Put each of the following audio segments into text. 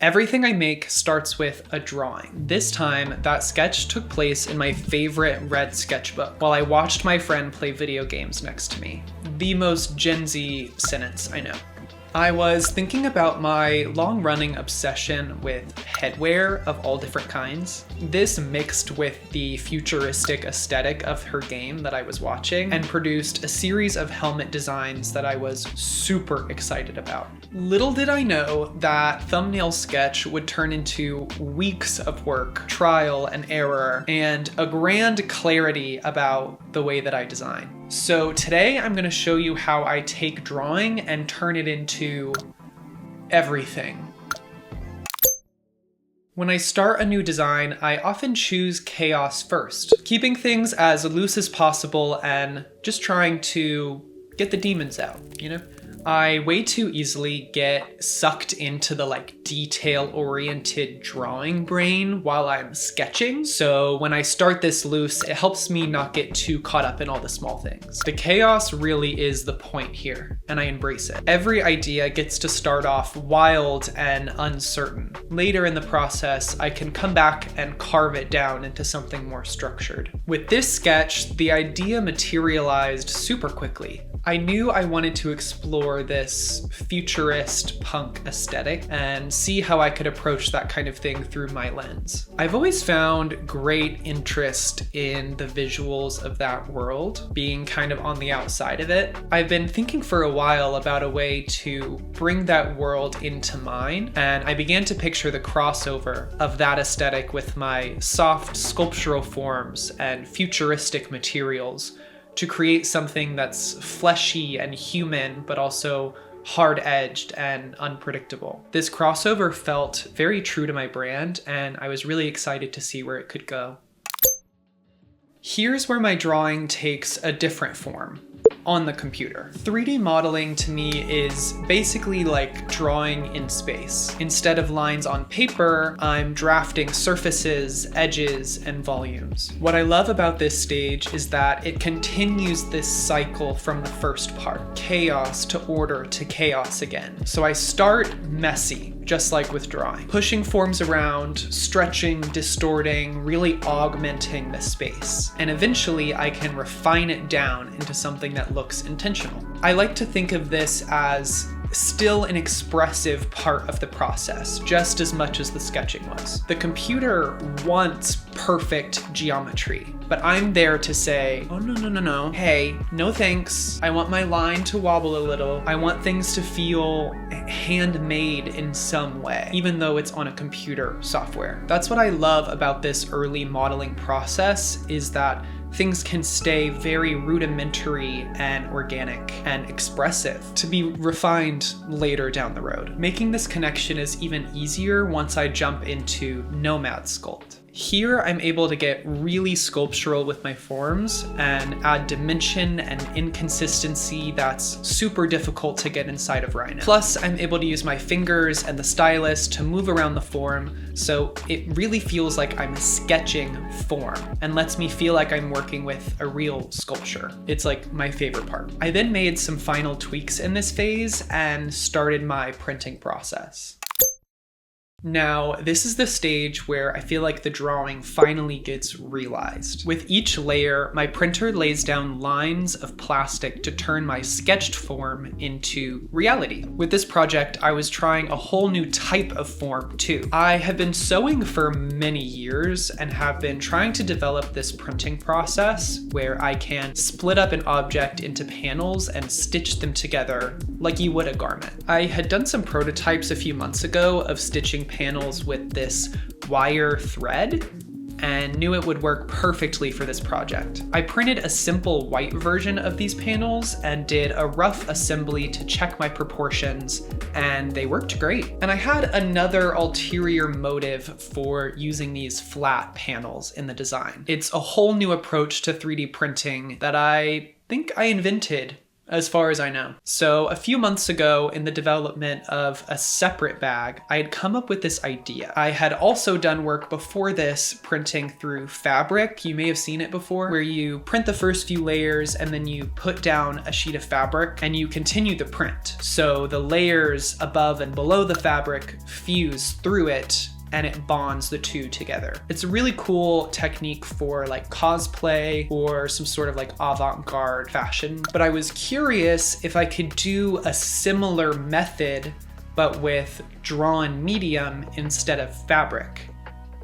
Everything I make starts with a drawing. This time, that sketch took place in my favorite red sketchbook while I watched my friend play video games next to me. The most Gen Z sentence, I know. I was thinking about my long-running obsession with headwear of all different kinds. This mixed with the futuristic aesthetic of her game that I was watching and produced a series of helmet designs that I was super excited about. Little did I know that thumbnail sketch would turn into weeks of work, trial and error, and a grand clarity about the way that I design. So today I'm going to show you how I take drawing and turn it into everything. When I start a new design, I often choose chaos first, keeping things as loose as possible and just trying to get the demons out, you know? I way too easily get sucked into the detail-oriented drawing brain while I'm sketching. So when I start this loose, it helps me not get too caught up in all the small things. The chaos really is the point here, and I embrace it. Every idea gets to start off wild and uncertain. Later in the process, I can come back and carve it down into something more structured. With this sketch, the idea materialized super quickly. I knew I wanted to explore this futurist punk aesthetic and see how I could approach that kind of thing through my lens. I've always found great interest in the visuals of that world, being kind of on the outside of it. I've been thinking for a while about a way to bring that world into mine, and I began to picture the crossover of that aesthetic with my soft sculptural forms and futuristic materials to create something that's fleshy and human, but also hard-edged and unpredictable. This crossover felt very true to my brand, and I was really excited to see where it could go. Here's where my drawing takes a different form. On the computer. 3D modeling to me is basically like drawing in space. Instead of lines on paper, I'm drafting surfaces, edges, and volumes. What I love about this stage is that it continues this cycle from the first part, chaos to order to chaos again. So I start messy, just like with drawing, pushing forms around, stretching, distorting, really augmenting the space. And eventually I can refine it down into something that looks intentional. I like to think of this as still an expressive part of the process, just as much as the sketching was. The computer wants perfect geometry, but I'm there to say, oh no, hey, no thanks. I want my line to wobble a little. I want things to feel handmade in some way, even though it's on a computer software. That's what I love about this early modeling process, is that things can stay very rudimentary and organic and expressive to be refined later down the road. Making this connection is even easier once I jump into Nomad Sculpt. Here, I'm able to get really sculptural with my forms and add dimension and inconsistency that's super difficult to get inside of Rhino. Plus, I'm able to use my fingers and the stylus to move around the form, so it really feels like I'm sketching form and lets me feel like I'm working with a real sculpture. It's like my favorite part. I then made some final tweaks in this phase and started my printing process. Now, this is the stage where I feel like the drawing finally gets realized. With each layer, my printer lays down lines of plastic to turn my sketched form into reality. With this project, I was trying a whole new type of form too. I have been sewing for many years and have been trying to develop this printing process where I can split up an object into panels and stitch them together like you would a garment. I had done some prototypes a few months ago of stitching panels with this wire thread and knew it would work perfectly for this project. I printed a simple white version of these panels and did a rough assembly to check my proportions, and they worked great. And I had another ulterior motive for using these flat panels in the design. It's a whole new approach to 3D printing that I think I invented as far as I know. So a few months ago in the development of a separate bag, I had come up with this idea. I had also done work before this printing through fabric. You may have seen it before, where you print the first few layers and then you put down a sheet of fabric and you continue the print. So the layers above and below the fabric fuse through it and it bonds the two together. It's a really cool technique for like cosplay or some sort of like avant-garde fashion. But I was curious if I could do a similar method, but with drawn medium instead of fabric.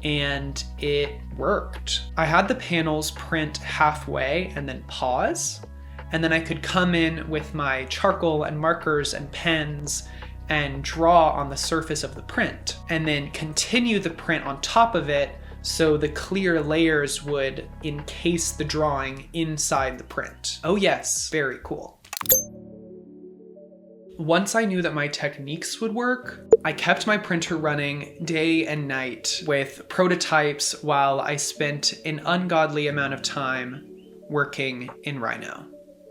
And it worked. I had the panels print halfway and then pause. And then I could come in with my charcoal and markers and pens and draw on the surface of the print, and then continue the print on top of it so the clear layers would encase the drawing inside the print. Oh yes, very cool. Once I knew that my techniques would work, I kept my printer running day and night with prototypes while I spent an ungodly amount of time working in Rhino.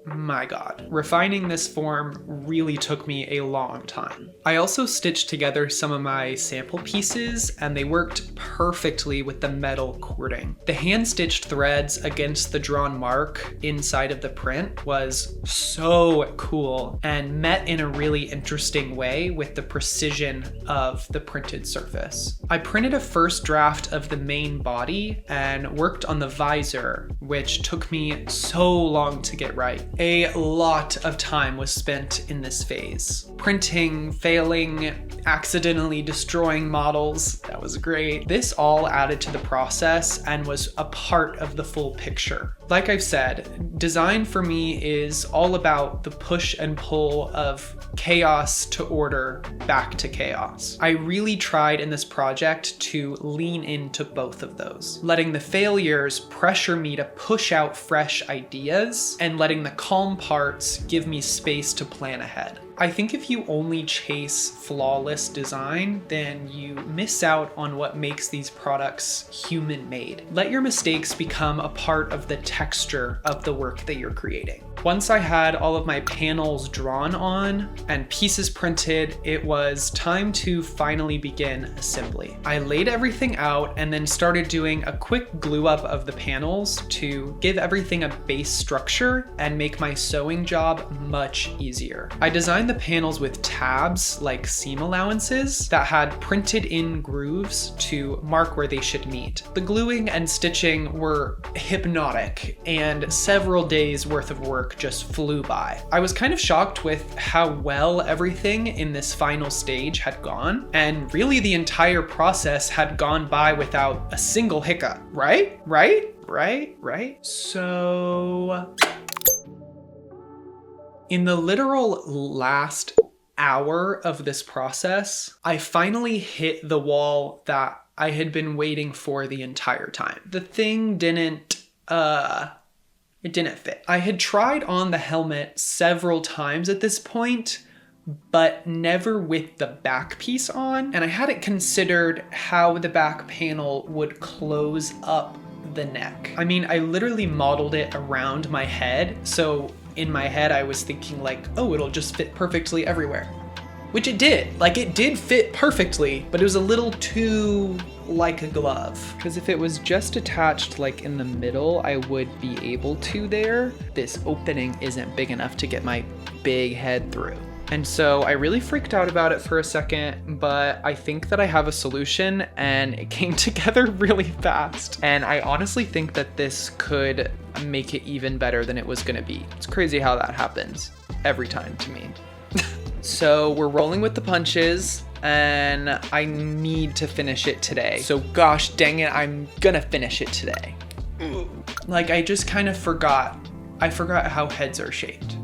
My God, refining this form really took me a long time. I also stitched together some of my sample pieces and they worked perfectly with the metal cording. The hand-stitched threads against the drawn mark inside of the print was so cool and met in a really interesting way with the precision of the printed surface. I printed a first draft of the main body and worked on the visor, which took me so long to get right. A lot of time was spent in this phase. Printing, failing, accidentally destroying models. That was great. This all added to the process and was a part of the full picture. Like I've said, design for me is all about the push and pull of chaos to order back to chaos. I really tried in this project to lean into both of those, letting the failures pressure me to push out fresh ideas and letting the calm parts give me space to plan ahead. I think if you only chase flawless design, then you miss out on what makes these products human-made. Let your mistakes become a part of the texture of the work that you're creating. Once I had all of my panels drawn on and pieces printed, it was time to finally begin assembly. I laid everything out and then started doing a quick glue up of the panels to give everything a base structure and make my sewing job much easier. I designed the panels with tabs like seam allowances that had printed in grooves to mark where they should meet. The gluing and stitching were hypnotic and several days worth of work just flew by. I was kind of shocked with how well everything in this final stage had gone, and really the entire process had gone by without a single hiccup, right? So in the literal last hour of this process, I finally hit the wall that I had been waiting for the entire time. The thing didn't fit. I had tried on the helmet several times at this point, but never with the back piece on, and I hadn't considered how the back panel would close up the neck. I mean, I literally modeled it around my head, so in my head I was thinking like, oh, it'll just fit perfectly everywhere. Which it did. Like, it did fit perfectly, but it was a little too like a glove. Because if it was just attached like in the middle, I would be able to there. This opening isn't big enough to get my big head through. And so I really freaked out about it for a second, but I think that I have a solution and it came together really fast. And I honestly think that this could make it even better than it was gonna be. It's crazy how that happens every time to me. So we're rolling with the punches and I need to finish it today. So gosh dang it, I'm gonna finish it today. Like, I just kind of forgot. I forgot how heads are shaped,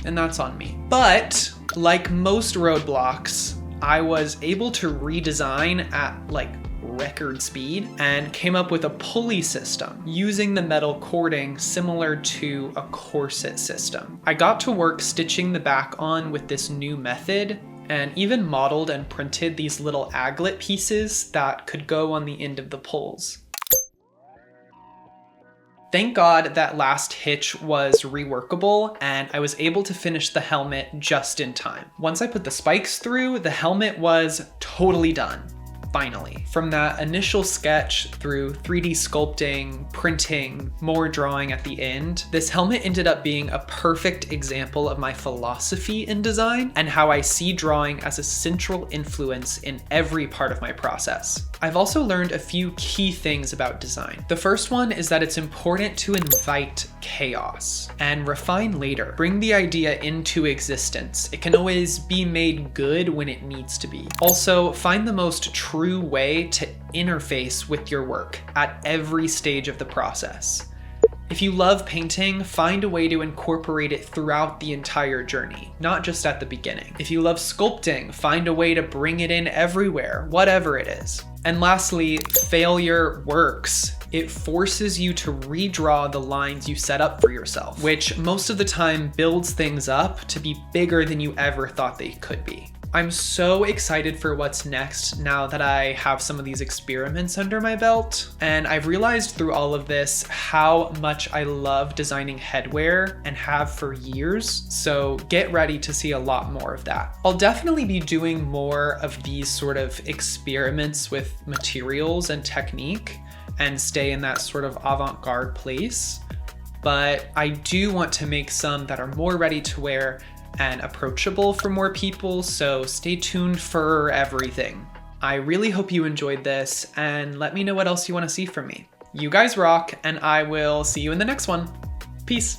and that's on me. But like most roadblocks, I was able to redesign at like record speed and came up with a pulley system using the metal cording similar to a corset system. I got to work stitching the back on with this new method and even modeled and printed these little aglet pieces that could go on the end of the pulls. Thank God that last hitch was reworkable and I was able to finish the helmet just in time. Once I put the spikes through, the helmet was totally done. Finally. From that initial sketch through 3D sculpting, printing, more drawing at the end, this helmet ended up being a perfect example of my philosophy in design and how I see drawing as a central influence in every part of my process. I've also learned a few key things about design. The first one is that it's important to invite chaos and refine later. Bring the idea into existence. It can always be made good when it needs to be. Also, find the most true way to interface with your work at every stage of the process. If you love painting, find a way to incorporate it throughout the entire journey, not just at the beginning. If you love sculpting, find a way to bring it in everywhere, whatever it is. And lastly, failure works. It forces you to redraw the lines you set up for yourself, which most of the time builds things up to be bigger than you ever thought they could be. I'm so excited for what's next now that I have some of these experiments under my belt. And I've realized through all of this how much I love designing headwear and have for years. So get ready to see a lot more of that. I'll definitely be doing more of these sort of experiments with materials and technique and stay in that sort of avant-garde place. But I do want to make some that are more ready to wear and approachable for more people, so stay tuned for everything. I really hope you enjoyed this, and let me know what else you want to see from me. You guys rock, and I will see you in the next one. Peace.